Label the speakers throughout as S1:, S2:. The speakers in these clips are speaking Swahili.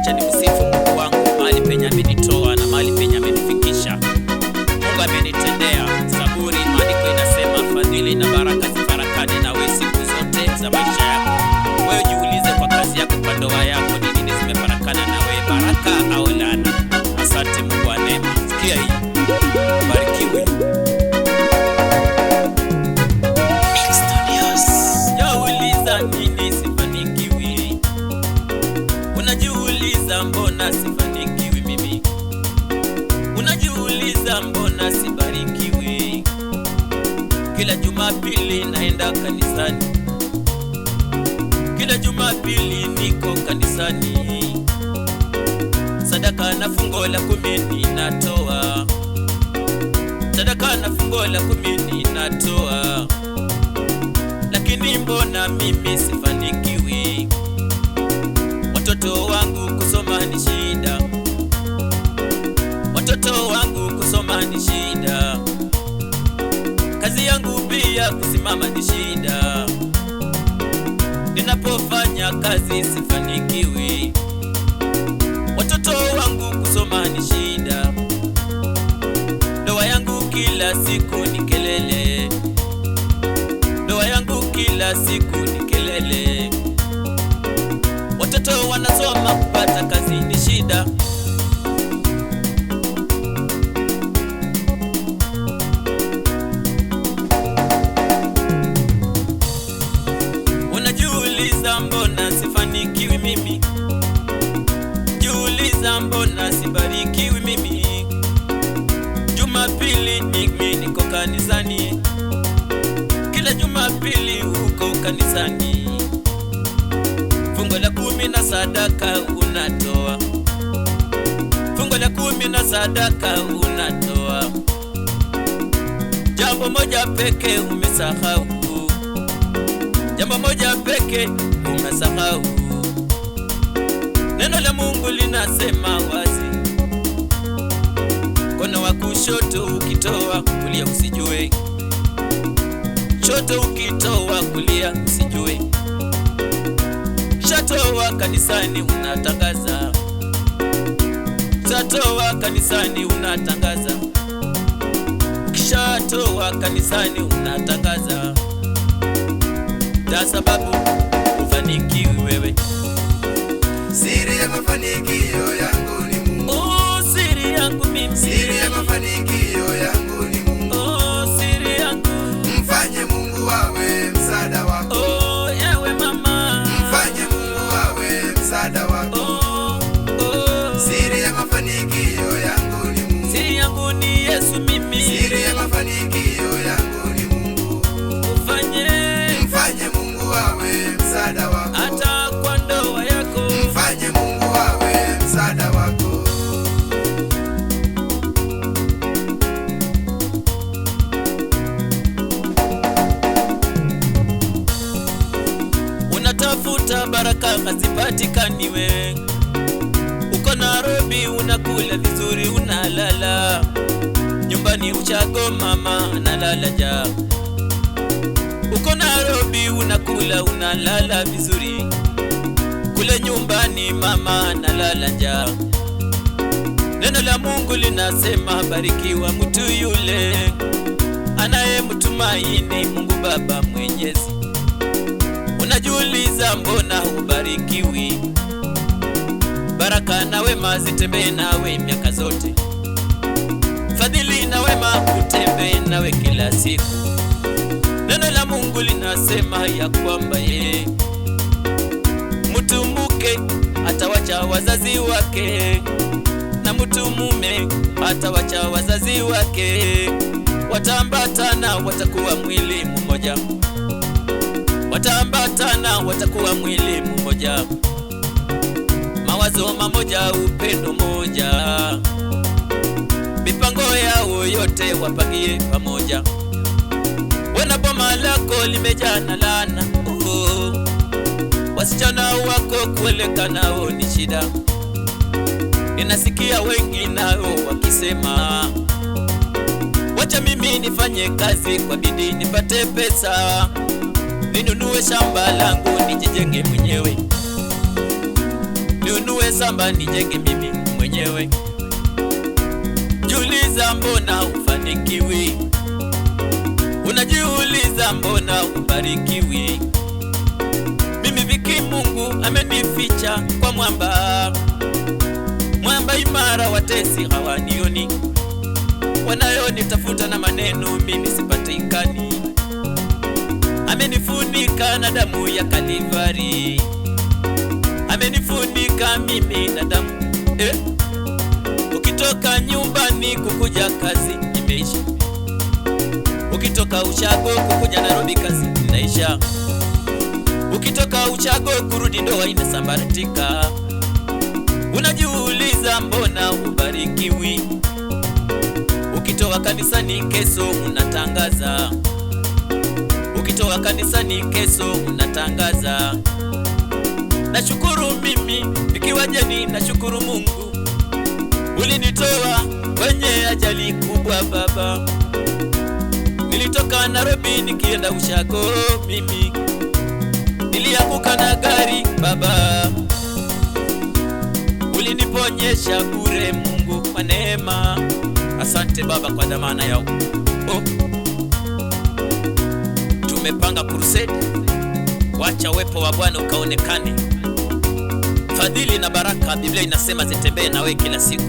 S1: wacha nimsifu Mungu wangu mahali penye amenitoa na mahali penye amenifikisha. Mungu amenitendea. Zaburi maandiko inasema fadhili na baraka zifarakane na wewe siku zote za maisha yako. Wewe jiulize kwa kazi yako, kwa ndoa yako, ni nini zimefarakana na wewe, baraka au laana? Asante Mungu wa neema. Sikia hii. Barikiwe. Jauliza nini sifanikiwi? Unajiuliza mbona sifanikiwi mimi? Unajiuliza mbona sibarikiwi? Kila Jumapili naenda kanisani, kila Jumapili niko kanisani, sadaka na fungo la 10 ninatoa, sadaka na fungo la 10 ninatoa. Lakini mbona mimi sifanikiwi? Watoto wangu kusoma ni shida, watoto wangu kusoma ni shida, kazi yangu pia kusimama ni shida. Ninapofanya kazi sifanikiwi, watoto wangu kusoma ni shida, ndoa yangu kila siku ni kelele, ndoa yangu kila siku ni kelele. Watoto wanasoma kupata kazi ni shida. Unajiuliza mbona sifanikiwi mimi? Jiuliza mbona sibarikiwi mimi? Jumapili mimi niko kanisani, kila Jumapili uko kanisani, fungo la 10 na sadaka unatoa, fungo la 10 na sadaka unatoa. Jambo moja peke umesahau, jambo moja peke umesahau. Neno la Mungu linasema wazi, mkono wa kushoto ukitoa kulia usijue, shoto ukitoa kulia usijue. Shatoa kanisani unatangaza, shatoa kanisani unatangaza, shatoa kanisani unatangaza. Da sababu ufanikiwi wewe.
S2: Siri ya mafanikio yangu ni Mungu.
S1: Oh, siri yangu mimi.
S2: Siri ya mafanikio yangu ni Mungu.
S1: Oh, siri yangu.
S2: Mfanye Mungu awe msaada wako.
S1: Oh, ewe mama.
S2: Mfanye Mungu awe msaada wako. Siri ya mafanikio yangu ni Mungu.
S1: Siri yangu ni Yesu mimi.
S2: Siri ya mafanikio yangu ni Mungu.
S1: Mfanye
S2: Mungu awe msaada wako.
S1: hata kwa ndoa yako.
S2: Mfanye Mungu awe msaada wako.
S1: Unatafuta baraka hazipatikani we. Uko Nairobi unakula vizuri unalala, nyumbani uchago mama analala njaa. Uko Nairobi unakula unalala vizuri, kule nyumbani mama analala njaa. Neno la Mungu linasema barikiwa mtu yule anayemtumaini Mungu Baba Mwenyezi. Unajiuliza mbona hubarikiwi? Baraka na wema zitembee nawe miaka zote, fadhili na wema utembee nawe kila siku. Neno la Mungu linasema ya kwamba mtu mke atawacha wazazi wake, na mtu mume atawacha wazazi wake, wataambatana watakuwa mwili mmoja, wataambatana watakuwa mwili mmoja, mawazo mamoja, upendo moja, mipango yao yote wapangie pamoja. Wana boma lako limejaa na laana, wasichana wako kueleka nao ni shida. Ninasikia wengi nao wakisema, wacha mimi nifanye kazi kwa bidii nipate pesa, ninunue shamba langu nijijenge mwenyewe, ninunue samba nijenge mimi mwenyewe. Jiuliza mbona ufanikiwi, unajiuliza mbona ubarikiwi. Mimi Viki Mungu amenificha kwa mwamba, mwamba imara, watesi hawanioni, wanayonitafuta na maneno mimi sipatikani. Amenifunika na damu ya Kalivari, amenifunika mimi na damu Ukitoka nyumbani kukuja kazi imeisha, ukitoka Ushago kukuja Nairobi kazi inaisha, ukitoka Ushago kurudi ndoa inasambaratika. Unajiuliza mbona ubarikiwi, ukitoka kanisani kesho unatangaza, ukitoka kanisani kesho unatangaza. Nashukuru mimi nikiwa jeni, nashukuru Mungu ulinitoa kwenye ajali kubwa baba. Nilitoka Nairobi nikienda Ushago, mimi nilianguka na gari baba. Uliniponyesha bure Mungu kwa neema. Asante baba kwa dhamana yao. Tumepanga crusade, wacha uwepo wa Bwana ukaonekane. Fadhili na baraka Biblia inasema zitembee na wewe kila siku.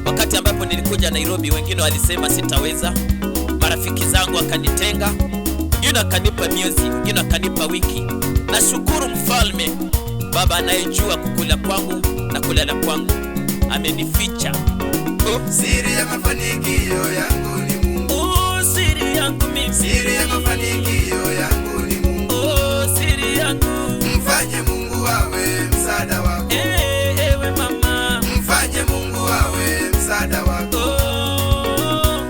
S1: Wakati ambapo nilikuja Nairobi, wengine walisema sitaweza, marafiki zangu wakanitenga, wengine wakanipa miezi, wengine wakanipa wiki. Nashukuru mfalme baba anayejua kukula kwangu na kulala kwangu, amenificha.
S2: Siri ya mafanikio yangu ni Mungu.
S1: Siri yangu mimi,
S2: siri ya mafanikio yangu ni Mungu.
S1: Siri yangu,
S2: mfanye Mungu awe msaada wako.
S1: Ewe mama,
S2: mfanye Mungu awe msaada wako.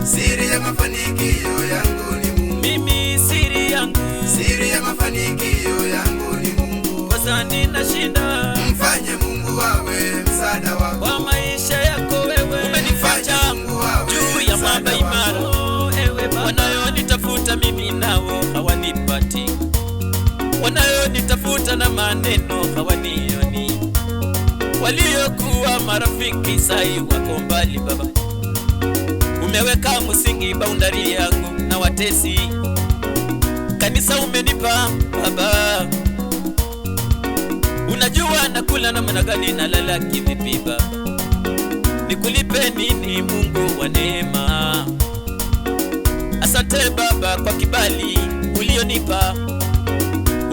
S2: Siri ya mafanikio yangu ni Mungu.
S1: Mimi siri yangu,
S2: siri ya mafanikio yangu ni Mungu.
S1: Sasa ninashinda,
S2: mfanye Mungu awe msaada wako.
S1: Kwa maisha yako wewe umenificha juu ya mwamba imara. Ewe Baba, wanayonitafuta mimi nao hawanipati, wanayonitafuta na maneno hawanioni, waliokuwa marafiki sai wako mbali baba. Umeweka msingi boundary yangu na watesi, kanisa umenipa baba. Unajua nakula namna gani na lala kivipi baba, nikulipe nini Mungu wa neema. Asante baba kwa kibali ulionipa.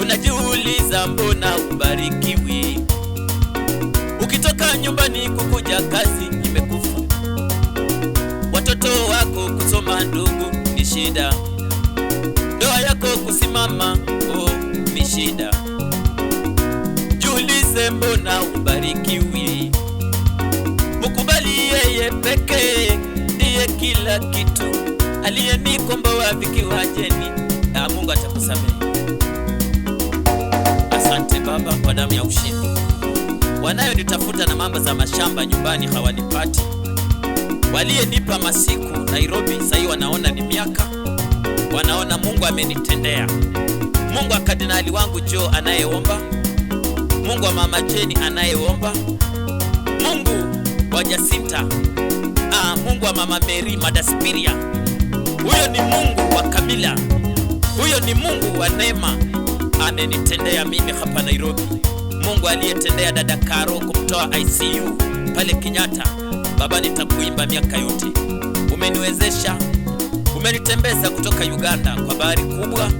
S1: Unajiuliza mbona ubarikiwi, ukitoka nyumbani kukuja kazi imekufa, watoto wako kusoma ndugu ni shida, ndoa yako kusimama ni shida. Jiulize mbona ubarikiwi, mukubali yeye pekee ndiye kila kitu, aliyenikomboa vikiwa jeni, na Mungu atakusamehe. Asante baba kwa damu ya ushindi. Wanayonitafuta na mambo za mashamba nyumbani hawanipati, waliyenipa masiku Nairobi sasa wanaona ni miaka, wanaona Mungu amenitendea. Mungu wa kardinali wangu Joe anayeomba, Mungu wa mama Jeni anayeomba, Mungu wa Jacinta, Mungu wa mama Mary Madaspiria. Huyo ni Mungu wa Kamila, huyo ni Mungu wa neema, amenitendea mimi hapa Nairobi. Mungu aliyetendea dada Karo kumtoa ICU pale Kenyatta, baba nitakuimba miaka yote. Umeniwezesha, umenitembeza kutoka Uganda kwa bahari kubwa,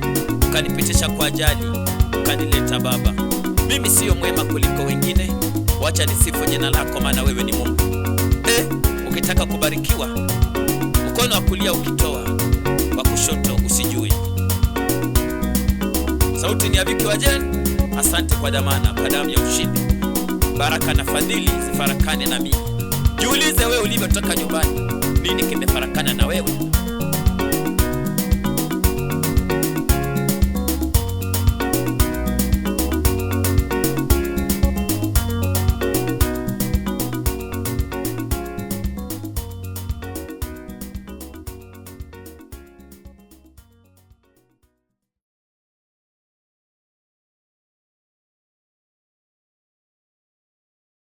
S1: ukanipitisha kwa ajali, ukanileta baba. Mimi sio mwema kuliko wengine, wacha nisifu jina lako maana wewe ni Mungu. Ukitaka kubarikiwa, mkono wa kulia ukitoa, wa kushoto usijue. Sauti ni ya Viki wa Jeni. Asante kwa dhamana, kwa damu ya ushindi. Baraka na fadhili zifarakane na mimi. Jiulize wewe ulivyotoka nyumbani, nini kimefarakana na wewe?